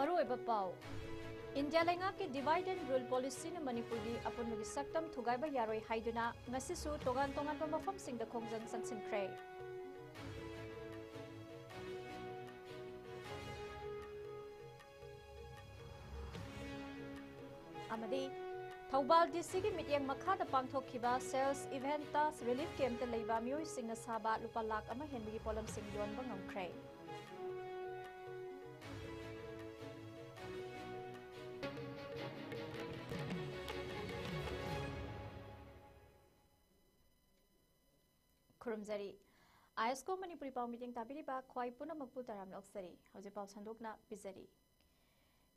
मरुओइबा पाउ इंडिया लेंगा के डिवाइड एंड रूल पॉलिसी ने मणिपुर की अपुनबगी सक्तम थुगाइबा यारोय हाइदुना ngasisu togan tongan ba mafam sing da khongjang sangsinkhre amadi Thoubal district की मिटिंग मखा दा पांगथोखिबा सेल्स इवेंट ता रिलीफ कैंप ता लेबा मियोय सिंगना साबा लुपा लाख अमा हेनबगी पोलम सिंग योनबा ngamkhre खुरमजरी आयस्को मणिपुरी पाउ मीटिंग ताबिरिबा ख्वाई पुनमकपु ताराम लक्सरी हौजे पाउ संदोकना बिजरी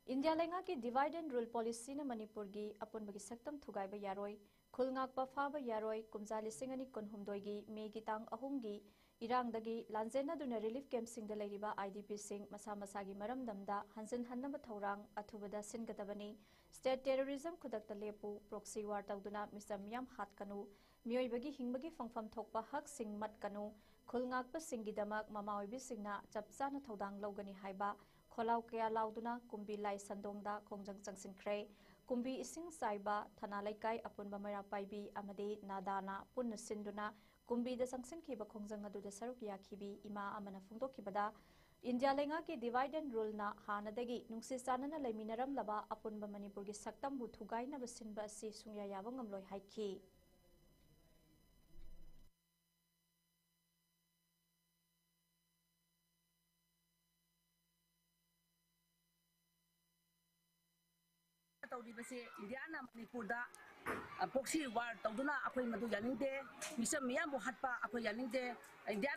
इंडिया लेंगा की डिवाइड एंड रूल पॉलिसी ने मणिपुर की अपुनबगी सक्तम थुगाइबा यारोय खुलंगाकपा फाबा यारोय कुमजा लिसिंगनी कुनहुमदोयगी मेगी तांग अहुमगी इरांगदगी लांजेनादुना रिलीफ कैंप सिंग दा लेरिबा आईडीपी सिंग मसा मसागी मरमदमदा हंजन हन्नब थौरांग अथुबदा सिनगदबनी स्टेट टेररिज्म खुदकता लेपु प्रॉक्सी वार तौदुना मिस्टर मियाम हातकनु मियोइबगी हिंगबगी फंगफम थोकपा हक सिंग मटकनु खुलंगाकपा सिंगीदमक ममाओइबी सिंगना चपचाना थौदांग लौगनी हाइबा खोलाव कया लाउदुना कुंबी लाई संदोंगदा खोंजंग चंगसिनख्रे कुंबी इसिंग साइबा थना लैकाई अपुनबा मैरा पाइबी अमदे नादाना पुन्न सिंदुना कुंबी द संगसिनखिबा खोंजंग अदुदा सरुक याखिबी इमा अमना फुंगदोखिबदा इंडिया लेंगा की डिवाइड एंड रूल ना हानदगी नुंगसि चानना लेमिनरम लबा अपुनबा मणिपुर की सक्तम बु थुगाइनबा सिनबा असि सुंगया याबा ngamloi हाइखि इंडिया मणिपुर प्रॉक्सी वार तौदुना अखोई मदु यानिंगदे मिसम मियाम बु हटपा अखोई यानिंगदे इंडिया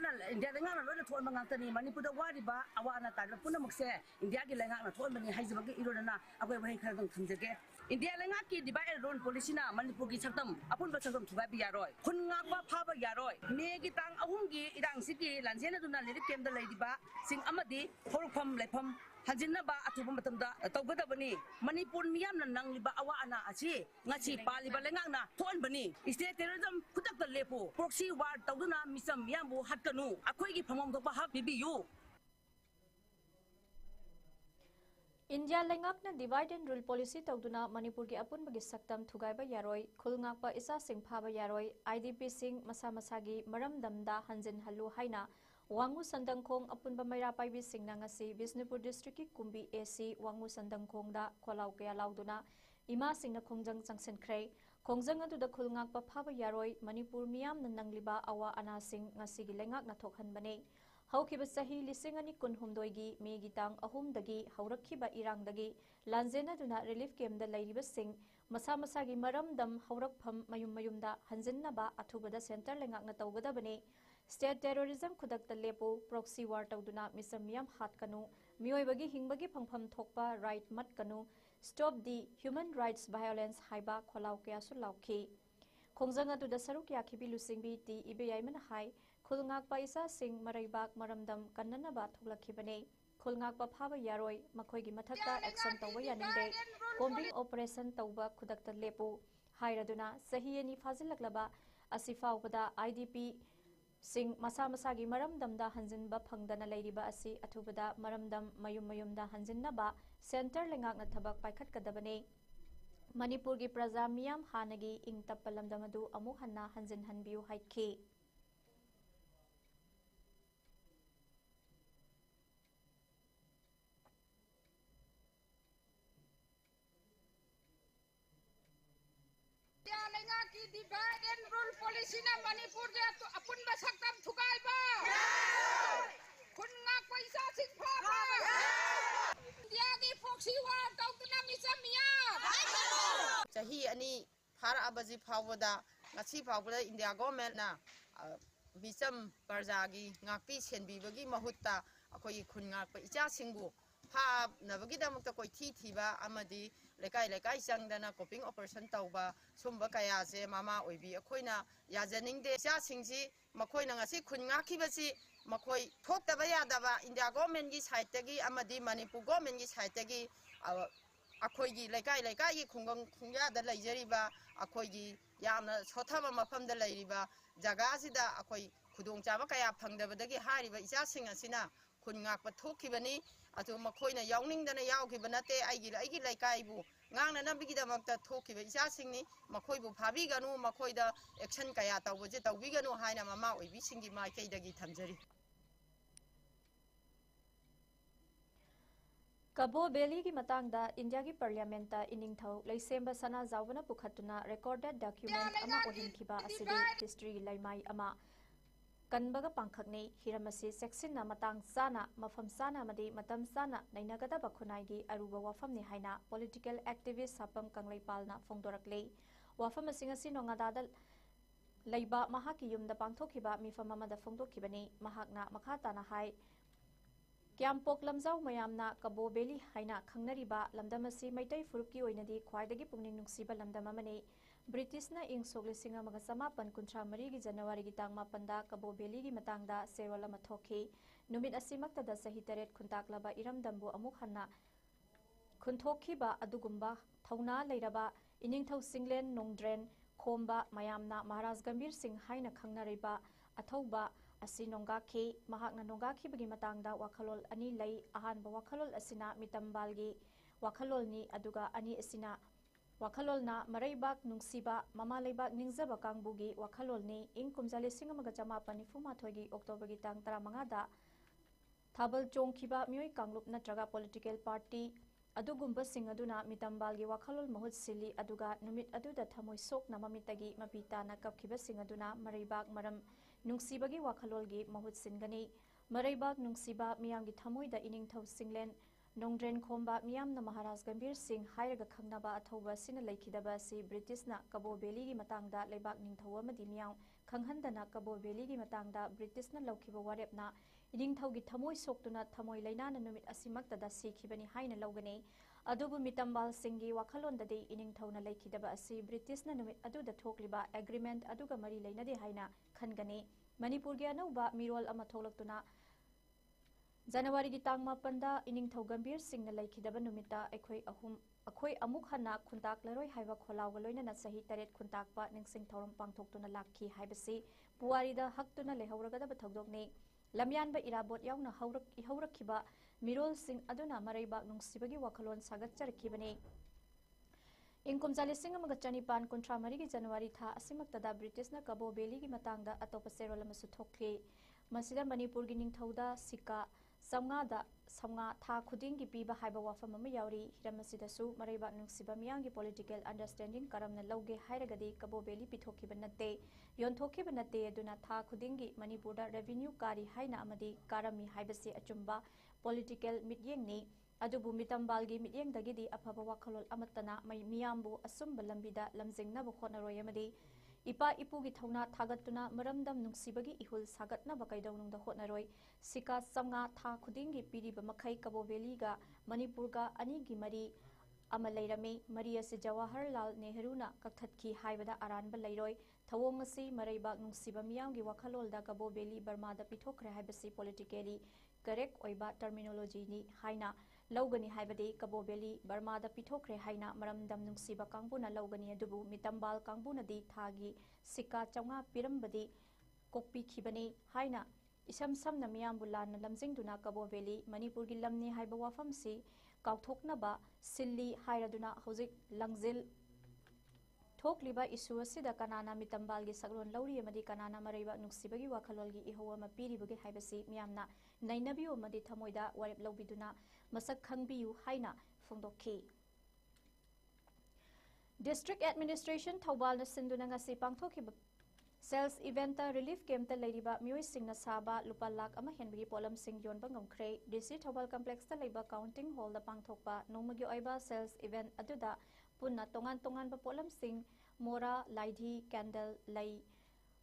लेंगा लोना थोनबा ngantani मणिपुर दा वारिबा अवाना ताना पुनमक्से इंडिया की लेंगा ना थोनबनी हाइजबगे इरोना अखोई वही खरा दंग थमजगे इंडिया लेंगा की डिवाइड एंड रूल पॉलिसी ना मणिपुर की सक्तम अपुनबा सक्तम थुगाबि यारोय खुनंगाबा फाबा यारोय मेगी तांग अहुमगी इरांगसिकी लांजेना दुना लिरिक केमदा लैदिबा सिंग अमदी होरफम लेफम हजिनबा अथुबा मतमदा तौगदबनी मणिपुर मियाम नंगलिबा अवा अना अछि ngasi paliba lengangna thonbani state terrorism खुदक लेपो प्रॉक्सी वार तौदुना मिसम मियाम बु हटकनु अखोई की फमम थोपा हा बिबियु इंडिया लेंगाकना डिवाइड एंड रूल पॉलिसी तौदुना मणिपुर की अपुनबगी सक्तम थुगाइबा यारोय खुलंगाकपा इसा सिंग फाबा यारोय आईडीपी सिंग मसा मसागी मरमदमदा हंजिन हल्लु हाइना वांगु संदंगखोंग अपुनबा मैरा पाइबी सिंगना ngasi बिष्णुपुर डिस्ट्रिक्ट की कुंबी एसी वांगु संदंगखोंगदा खोलाव कया लाउदुना इमा सिंगना खोंजंग चंगसिनख्रे खोंजंग अदुदा खुलंगाकपा फाबा यारोय मणिपुर मियाम नंगलिबा अवा अना सिंग ngasi gi lengak na thokhanbane हौखिबा सही लिसिंगनी कुनहुमदोयगी मेगी तांग अहुमदगी हौरखिबा इरांगदगी लांजेनादुना रिलीफ कैंप दा लैरिबा सिंग मसा मसागी मरमदम हौरखफम मयुम मयुमदा हंजिनबा अथुबदा सेंटर लेंगाकना तौगदबने स्टेट टेररिज्म खुदकता लेपो प्रॉक्सी वार तौदुना मिसम मियाम हातकनु मियोइबगी हिंगबगी फंगफम थोकपा राइट मटकनु stop the human rights violence हाइबा खोलाव कयासु लाउखि खोंजंग अदुदा सरुक याखिबि लुसिंगबी टी इबेयाइमन हाई खुलंगाकपा इसा सिंग मरैबाक मरमदम कन्ननबा थोकलखिबने खुलंगाकपा फाबा यारोय मखोइगी मथक्ता एक्शन तौबा यानिंगदे कॉम्बिंग ऑपरेशन तौबा खुदकता लेपो हाइरदुना सहीयनी फाजिलकलबा असिफावबदा आईडीपी सिंग मसा मसागी मरमदमदा हंजिनबा फंगदना लैरिबा असि अथुबदा मरमदम मयुम मयुमदा हंजिनबा सेंटर लेंगाकना थबक पाइखटकदबने मणिपुर की प्रजा मियाम हानगी इंग तप्पलमदमदु अमुक हन्ना हंजिन हनबियु हाइखि की डिवाइड एंड रूल पॉलिसी ना मणिपुर के अपन बसक्तम थुगाइबा खुन्ना पैसा सिंफा इंडिया की प्रॉक्सी वार तौदुना मिसम मियाम चाही अनि फारा अबजी फावदा ngasi फावदा इंडिया गवर्नमेंट ना मिसम प्रजागी ngakpi senbibagi mahutta akoi khungak icha singbu ha nabagi damukta koi thiba amadi lekai changdana coping operation tauba sumba kaya je mama oibi akoina yajaningde cha singji makoina ngasi khungaki basi makoi thoktaba yadaba india government gi side tagi amadi manipur government gi side tagi akoi gi lekai gi khungya da laijariba akoi gi yamna sothaba mafam da lairiba jaga sida akoi khudong chaba kaya phangdabadagi hariba icha sing asina खुन ngakpa thokibani atu makhoina yawningdana yawkiba nate aigi laikaibu ngangnanabigidamagta thokiba isasingni makhoibu phabiganu makhoida action kaya tawbje tawbiganu haina mama oibisingi maikaidagi thamjari Cabo Verde की मतंगदा India की parliament इनिंगथौ लेसेंबा सना जावना पुखतुना recorded document अमा ओहिनखिबा असिदि history लाइमाई अमा कनबगा पांखकने हिरमसी section Matang साना मफम साना मदि मतम साना नैनगदा बखुनाइगी Aruba वाफमनि हाइना political activist Sapam कंगलेपालना फोंदोरकले वाफम सिंगसी नोंगादादा लैबा महाकी युमदा पांथोखिबा मिफम अमदा फोंदोखिबनि महाकना मखाताना high क्याम्पोक लमजाउ मयामना कबो बेली हाइना खंगनरिबा लमदमसी मैतै फुरुकी ओइनदी ख्वाइदगी पुंगनिंग नुक्सिबा लमदममने ब्रिटिशना इंग सोगलिसिंग अमगा समापन कुंथ्रा मरीगी जनवरी की तांग मापंदा कबो बेली की मतंगदा सेरोल अमा थोखी नुमित असिमक्तदा सही तरेट खुंताकलबा इरमदंबु अमुक हन्ना खुंथोखिबा अदुगुंबा थौना लैरबा इनिंगथौ सिंगलेन नोंद्रेन खोमबा मयामना महाराज गंभीर सिंह हाइना खंगनरिबा अथौबा असी नोंगाखी महाकना नोंगाखीबगी मतंगदा वाखलोल अनि लई अहानबा वाखलोल असिना मितंबालगी वाखलोलनी अदुगा अनि असिना वाखलोलना मरैबाक नुंगसिबा ममा लैबाक निंगजबा कांगबुगी वाखलोलनी इंग कुमजाले सिंगमगा जमापन निफुमाथोगी अक्टोबर की तांग 15 दा थाबल चोंखिबा मियोय कांगलुप नत्रगा पॉलिटिकल पार्टी अदुगुंबा सिंग अदुना मितंबालगी वाखलोल महुत सिली अदुगा नुमित अदुदा थमोय सोकना ममितगी मपिताना कपखिबा सिंग अदुना मरैबाक मरम नुंगसिबगी वाखलोलगी महुत सिंगनी मरैबाक नुंगसिबा मियामगी थमोयदा इनिंगथौ सिंगलेन नोंद्रेन खोमबा मियामना महाराज गंभीर सिंह हायरगा खंगनाबा अथौबा सिना लैखिदबा सि ब्रिटिशना कबो बेलीगी मतंगदा लेबाक निंगथौ अमदि मियाम खंगहंदना कबो बेलीगी मतंगदा ब्रिटिशना लौखिबा वारेपना इनिंगथौगी थमोय सोक्तुना थमोय लैनाना नुमित असिमक्तदा सिखिबनि हायना लौगने अदुबु मितंबाल सिंगी वाखलोंददि इनिंगथौना लैखिदबा असि ब्रिटिशना नुमित अदुदा थोकलिबा एग्रीमेंट अदुगा मरी लैनदे हायना खनगने मणिपुर के अनौबा मिरोल अमा थोलक्तुना जनवरी की तांग मापंदा इनिंगथौ गंभीर सिंह लैखिदबा नुमिता अखोय अमुक हन्ना खुंताकलरोय हाइबा खोलावगा लोइनना सही तरेट खुंताकपा निंगसिंग थौरम पांथोक्तुना लाखी हाइबसी पुवारीदा हक्तुना लेहौरगदबा थौदोकने लमयानबा इराबोट यावना हौरखिबा मिरोल सिंह अदुना मरैबाक नुंगसिबगी वाखलोन सागतचरखिबने इंकुम चालीसिंग अमगा चनिपान कुंथ्रा मरी की जनवरी था असिमक्तदा ब्रिटिशना कबो बेली की मतंगदा अतोप सेरोल अमसु थोखले मसिदा मणिपुर की निंगथौदा सिका समगा था खुदिंग की पीबा हाइबा वाफम अमा यावरी हिरमसिदसु मरैबाक नुंगसिबा मियांगी पॉलिटिकल अंडरस्टैंडिंग करमना लौगे हायरगदी कबो बेली पिथोखिबा नत्ते योंथोखिबा नत्ते अदुना था खुदिंगी मणिपुरदा रेवेन्यू कारी हाइना अमदी कारमी हाइबसे अचुंबा पॉलिटिकल मिटयेंगनी अदुबु मितंबालगी मिटयेंगदगिदी अफबा वाखलोल अमत्तना मियामबु असुंबा लंबिदा लमजिंगनाबु होनरोय अमदी इपा इपुगी थौना थागतुना मरमदम नुंगसिबगी इहुल सागतनाबा कैदौनुंगदा होनरोय सिका समगा था खुदिंगी पीरिबा मखै कबो बेलीगा मणिपुरगा अनिगी मरी अमा लैरमे मरी असे जवाहरलाल नेहरूना कक्थतखी हाइबदा अरानबा लैरोय थवोंग असि मरैबाक नुंगसिबा मियामगी वाखलोलदा कबो बेली बर्मादा पिथोखरे हाइबसी पॉलिटिकली करेक्ट ओइबा टर्मिनोलॉजीनी हाइना लौगनी हाइबदी कबो बेली बर्मादा पिथोखरे हाइना मरमदम नुंगसिबा कांगबुना लौगनी अदुबु मितंबाल कांगबुनादी थागी सिका चौंगा पिरमबदी कोकपीखिबनी हाइना इसम समना मियामबु लाना लमजिंगदुना कबो बेली मणिपुरगी लमनी हाइबा वाफमसी काउथोकनबा सिल्ली हाइरदुना हौजिक लंगजिल थोकलिबा इशू असिदा कनाना मितंबालगी सगलोन लौरी अमदी कनाना मरैबा नुंगसिबगी वाखलोलगी इहो अमा पीरिबगी हाइबसी मियामना नैनबियो अमदी थमोइदा वारेप लौबिदुना मसक खंगबियु हाइना फोंदोखी डिस्ट्रिक्ट एडमिनिस्ट्रेशन थौबालना सिंदुना ngasi पांगथोखिबा सेल्स इवेंट रिलीफ कैंप लेरिबा मियोय सिंगना साबा लुपा लाख अमा हेनबगी पोलम सिंग योनबा ngomkhre डीसी थौबाल कॉम्प्लेक्स ता लेबा काउंटिंग हॉल दा पांगथोकपा नोंमगी ओइबा सेल्स इवेंट अदुदा पुन्ना तोंगान तोंगान बा पोलम सिंग मोरा लाइधी कैंडल लई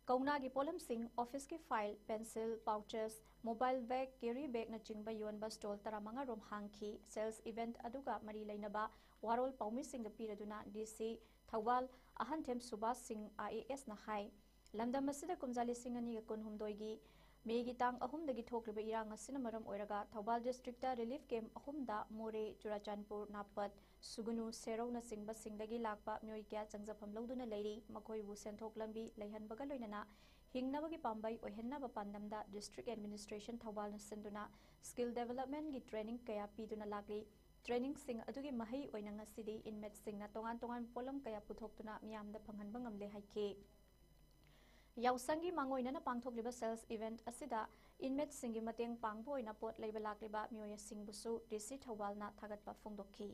कौना की पोलम सिंग ऑफिस की file pencil pouches mobile bag carry bag न चिंगबा योनबा स्टॉल तरामंगा रोम हांगखी सेल्स इवेंट अदुगा मरी लैनबा वारोल पाउमी सिंग पीरदुना डीसी थौबाल अहनथेम सुभाष सिंह आईएएस न हाई लमदम असिदा कुमजाली सिंह अनि कुनहुमदोइगी मेगी तांग अहुमदगी थोकलिबा इरांग असिना मरम ओइरगा थौबाल डिस्ट्रिक्ट रिलीफ कैंप अहुमदा मोरे चुराचानपुर नापत सुगुनु सेरौना सिंगबा सिंगदगी लाकपा म्योय क्या चंगजफम लौदुना लेरी मखोइबु सेंथोक लंबी लैहनबगा लोइनना हिंगनबगी पांबई ओहेन्नब पांदमदा डिस्ट्रिक्ट एडमिनिस्ट्रेशन थौबालना सिंदुना स्किल डेवलपमेंट की ट्रेनिंग कया पीदुना लागली ट्रेनिंग सिंग अदुगी महई ओइना ngasiदी इनमेट सिंगना तोंगान तोंगान पोलम कया पुथोक्तुना मियामदा फंगहनबा ngamle हाइके याउसंगी मांगोइना पांगथोकलिबा सेल्स इवेंट असिदा इनमेट सिंगी मतेंग पांगबो ओइना पोट लेबा लाक्लिबा मियोय सिंगबुसु डीसी थौबालना थागतबा फोंदोखी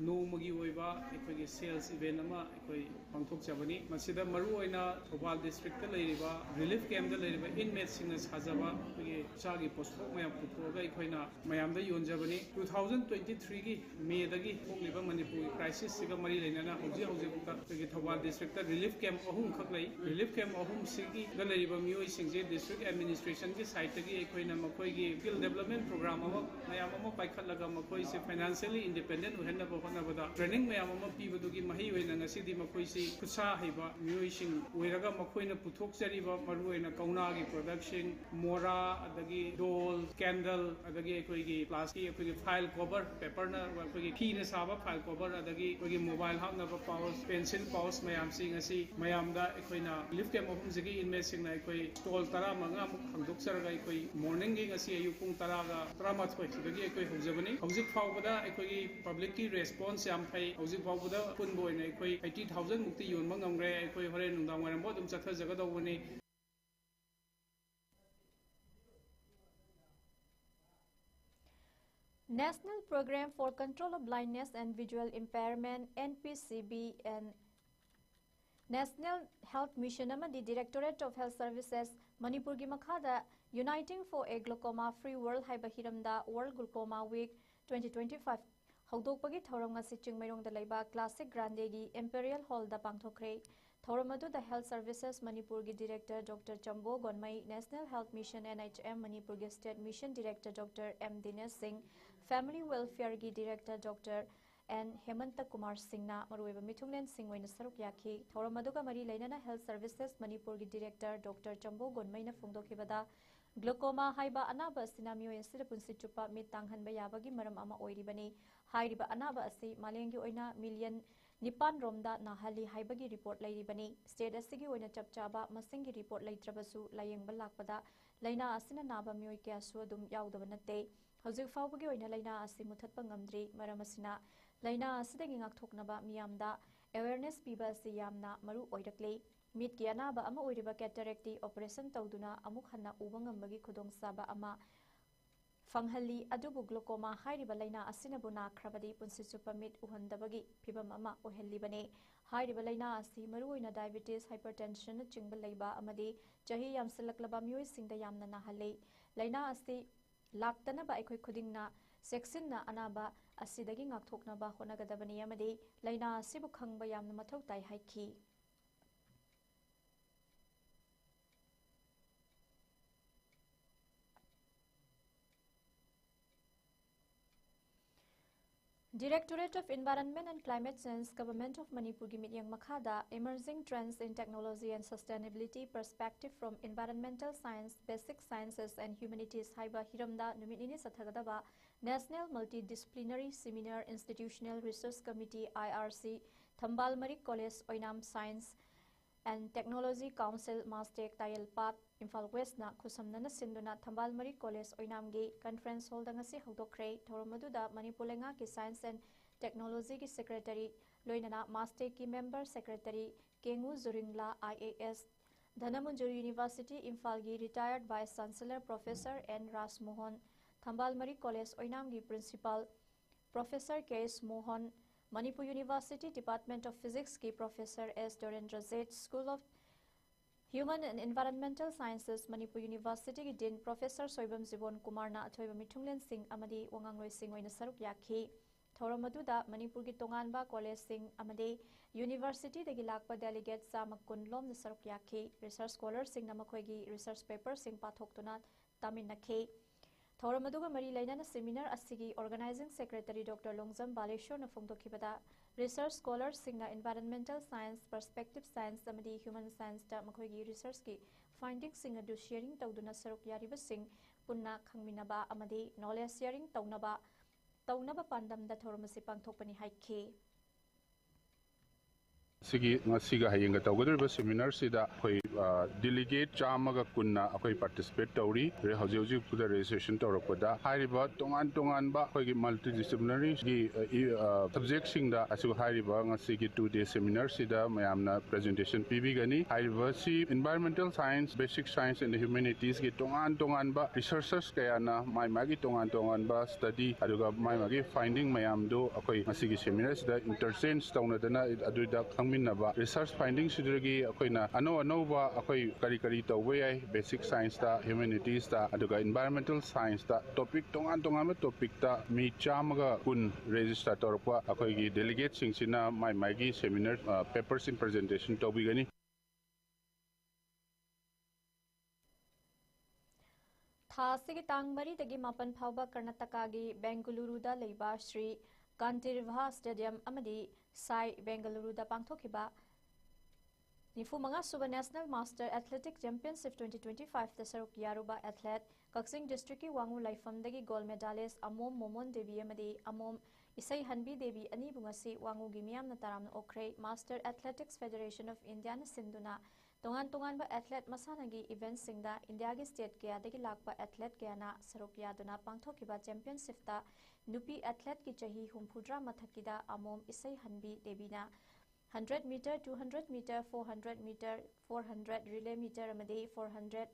नोमगी ओइबा अखोगी सेल्स इवेंट अमा अखोई पांगथोकचबनी मसिदा मरुओइना थौबाल डिस्ट्रिक्ट लेरिबा रिलीफ कैम्प दा लेरिबा इनमेट सिंगना साजबा अखोगी चागी पोस्टोक मयाम पुथोगा अखोइना मयामदा योनजबनी 2023 की मे दगी थोकलिबा मणिपुर क्राइसिस सिगा मरी लेनाना हौजी हौजीबुका अखोगी थौबाल डिस्ट्रिक्ट रिलीफ कैम्प अहुम खक लई रिलीफ कैम्प अहुम सिगी दा लेरिबा मियोय सिंगजे डिस्ट्रिक्ट एडमिनिस्ट्रेशन की साइट दगी अखोइना मखोइगी स्किल डेवलपमेंट प्रोग्राम अमा मयाम अमा पाइखतलगा मखोइ से फाइनेंशियली इंडिपेंडेंट ओहेनबा होनबदा ट्रेनिंग मैम पीबदुगी मही होइना ngasiदी मखोइसी खुसा हैबा मियोइसिंग ओइरगा मखोइना पुथोकचरिबा मरुओइना कौनागी प्रोडक्शन मोरा अदगी डोल कैंडल अदगी अखोइगी प्लास्टिक अखोइगी फाइल कवर पेपर ना अखोइगी फीना साबा फाइल कवर अदगी अखोइगी मोबाइल हांगनबा पाउच पेंसिल पाउच मैम सिंग असि मैमदा अखोइना लिफ्ट कैम्प अहुमजिगी इनमेट सिंगना अखोइ स्टॉल 15 मुक खंदोकचरगा अखोइ मॉर्निंग गी ngasi अयु पुंग 10 गा 13 सिदगी अखोइ हौजबनी हौजिक फावबदा अखोइगी पब्लिक की रेस्पॉन्स याम फै हौजिक फावबदा पुनबो ओइना अखोइ 80000 मुक्ति योनबा ngamgre अखोइ होरे नुंदांग वरम बो दुम चथजगदौबनी National Program for Control of Blindness and Visual Impairment (NPCB) and National Health Mission amadi Directorate of Health Services Manipur gi makhada Uniting for a Glaucoma Free World haiba hiramda World Glaucoma Week 2025 hawdokpagi thawram ngasi chingmairongda leiba Classic Grande gi Imperial Hall da pangthokre thawram adu the Health Services Manipur gi Director Dr. Chambo Gonmai National Health Mission NHM Manipur gi State Mission Director Dr. M Dinesh Singh Family Welfare gi Director Dr. and Hemanta Kumar Singh na maruiba mithunglen Singh oina saruk yakhi thoram aduga mari lainana Health Services Manipur gi Director Dr. Chambo Gonmai na phongdokhibada glaucoma haiba anaba asina miyo insida punsi chupa mi tanghanba yabagi maram ama oiribani hairiba anaba asi malengi oina million nipan romda nahali haibagi report lairibani state asigi oina chapchaba masingi report laitrabasu layengba lakpada laina asina naba miyo kyasu adum yaudaba natte hojik fawbagi oina laina asi muthatpa ngamdri maram asina laina asidagi ngakthoknaba miyamda awareness piba asi yamna maru oirakle mit ki anaba ama oiriba cataract operation tawduna amuk hanna uba ngambagi khudong saba ama fanghalli adubu glaucoma hairiba laina asina buna khrabadi punsi chupa mit uhandabagi phibam ama ohelli bane hairiba laina asi maru oina diabetes hypertension chingba leiba amadi chahi yamsalaklaba mioi singda yamna nahalle laina asi laktanaba aikhoi khudingna सेक्सिन अनाबा असिदगी ngakthoknaba honagadabani amadi laina asibu khangba yamna mathau tai haiki Directorate of Environment and Climate Change, Government of Manipur gi mityang makhada Emerging Trends in Technology and Sustainability Perspective from Environmental Science, Basic Sciences and Humanities haiba hiramda numitini sathagadaba National Multidisciplinary Seminar Institutional Research Committee IRC Thambal Marik College Oinam Science and Technology Council Mastek Tayalpat Imphal West na khusamnana sinduna Thambal Marik College Oinamgi Conference Hall dangasi hawdokre thoromaduda Manipur lenga ki Science and Technology ki Secretary loinana Mastek ki Member Secretary Kengu Zuringla IAS Dhanamunjuri University Imphal gi Retired Vice Chancellor Professor N Rasmohan Thambal Marik College Oinamgi Principal Professor K.S. Mohan Manipur University Department of Physics ki Professor S. Dorendra Zeth School of Human and Environmental Sciences Manipur University ki Dean Professor Soibam Zibon Kumar na athoiba mithunglen Singh amadi wangangloi Singh oina saruk yakhi thoram aduda Manipur ki tonganba college Singh amadi University dagi lakpa delegates samakun lom na saruk yakhi research scholars Singh na makhoi gi research paper Singh pathoktuna tamin nakhe thoram aduga mari lainana seminar asigi organizing secretary Dr. Longjam Baleshwar na phongdokhibada research scholars singna environmental science perspective science amadi human science ta makhoi gi research ki findings sing adu sharing tawduna saruk yariba sing punna khangminaba amadi knowledge sharing tawnaba pandam da thoram asi pangthokpani haikhe सिगा हयेंग तौगदरिबा seminar सिदा अखोई delegate चामगा कुन्ना अखोई participate तौरी रे हौजे हौजे पुदा registration तौरपदा हारिबा तोंगान तोंगान बा अखोई multidisciplinary गी सब्जेक्ट सिंगदा असु हारिबा ngasi 2-day सेमिनार सिदा मयामना प्रेजेंटेशन पीबीगनी हारिबा सि environmental science basic science and humanities गी तोंगान बा रिसर्चर्स कयाना मागी तोंगान बा स्टडी अदुगा मागी फाइंडिंग मयामदो अखोई ngasi गी सेमिनार सिदा इंटरचेंज तौनदना अदुदा रिसर्च फाइंडिंग सिदरगी अखोइना अनौबा अखोई करी तौबा याय बेसिक साइंस ता ह्यूमैनिटीज ता अदुगा एनवायरमेंटल साइंस ता टॉपिक तोंगान टॉपिक ता मी चामगा कुन रजिस्टर तौरपा अखोइगी डेलीगेट सिंगसिना मागी सेमिनार पेपर्स इन प्रेजेंटेशन तौबिगनी थासिगी तांग मरी तगी मापन फावबा कर्नाटका गी बेंगलुरुदा लेबा श्री कांतिरभा स्टेडियम अमदी साई बेंगलुरुदा पांगथोखिबा 95 सुबा नेशनल मास्टर एथलेटिक चैंपियनशिप 2025 ता सरुक यारुबा एथलेट कक्सिंग डिस्ट्रिक्ट की वांगू लाइफमदगी गोल्ड मेडलिस्ट अमोम मोमोन देवी अमदी अमोम इसै हनबी देवी अनी बुंगसी वांगू गी मियामना तारामना ओख्रे master athletics federation of India ना सिंधुना तोंगान बा एथलेट मसानगी इवेंट सिंगदा इंडिया की स्टेट कयादगी लाकपा एथलेट कयाना सरुक यादुना पांगथोखिबा चैंपियनशिप ता नुपी एथलेट की चही 50 मथकिदा अमोम इसै हनबी देवीना 100 metre 200 metre 400 metre 400 relay metre अमदी 400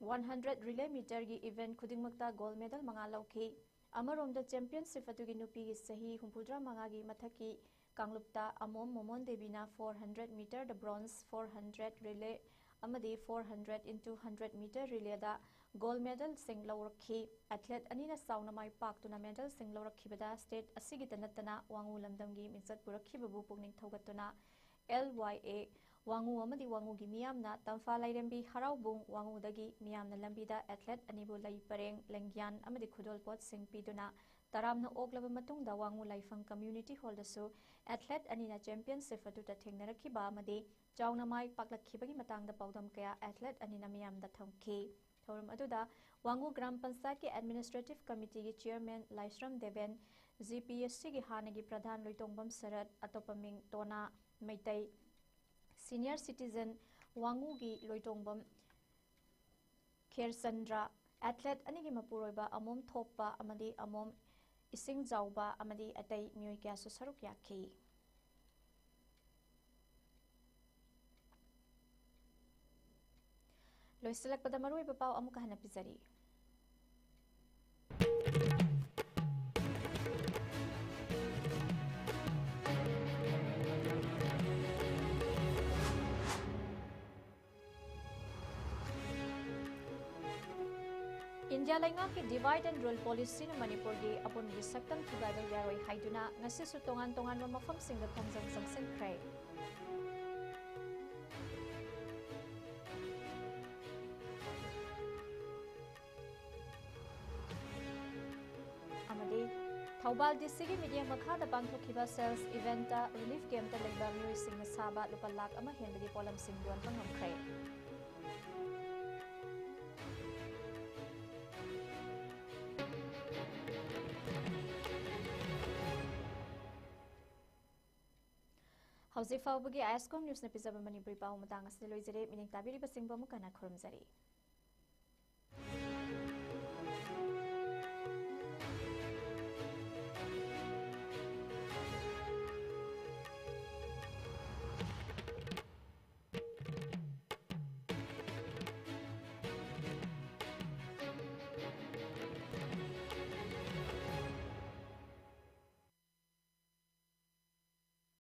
100 रिले मीटर की इवेंट खुदिंगमक्ता गोल्ड मेडल मंगा लौखी अमरोमदा चैंपियनशिप अतुगी नुपी की सही 50 की मथकी कांगलुप्ता अमोम मोमोन देवीना 400 मीटर द ब्रॉन्ज 400 रिले अमदी 400 into 100 मीटर रिलेदा गोल्ड मेडल सिंग लौरखी एथलेट अनीना साउना माई पाक्तुना मेडल सिंग लौरखिबदा स्टेट असिगिता नत्तना वांगू लमदमगी मिंचत पुरखिबबु पुगनिंग थौगतुना LYA वांगू अमदी वांगू की मियामना तंफा लाइरेंबी हराउबुंग वांगूदगी मियामना लंबीदा एथलेट अनिबु लई परेंग लेंग्यान अमदी खुदोलपोत सिंग पीदुना तरामना ओगलबा मतुंगदा वांगू लाइफंग कम्युनिटी हॉलदसु एथलेट अनीना चैंपियनशिप अदुदा थेंगनरखिबा अमदी चाउना माई पाकलखिबगी मतंगदा पाउदम कया एथलेट अनीना मियामदा थमखी थौरम अदुदा वांगू ग्राम पंचायत की एडमिनिस्ट्रेटिव कमिटी की चेयरमैन लाइश्रम देवेन GPSC की हानगी प्रधान लोइतोंगबम सरत अतोपमिंग तोना मैतै सीनियर सिटीजन वांगू की लोइतोंगबम खेरचंद्रा एथलेट अनिगी मपुरोइबा अमोम थोपा अमदी अमोम इसिंग जाउबा अमदी अतै मियोय क्यासु सरुक याखी लोइसलकपदा मरुइबा पाउ अमुका हना पिजरी इंडिया लैंगा की divide and rule policy Manipur की अपुन की सक्तम थुगाइबा यारोय हाइदुना ngasisu तोंगान मफम सिंग थोंजंग संगसिनख्रे अमदे थौबाल डिस्ट्रिक्ट की मीडिया मखादा पांगथोखिबा सेल्स इवेंट रिलीफ कैंप ता लेबा मियोय सिंग साबा लुपा लाख अमा हेनबदी पोलम सिंग दोन पंगमख्रे हौजे फाउबगी आइसकॉम न्यूज़ ने पिजब मणिपुरी पाउ मतंग असले लोइजरे मिनिंग ताबिरिबा सिंगबा मुकना खुरमजरी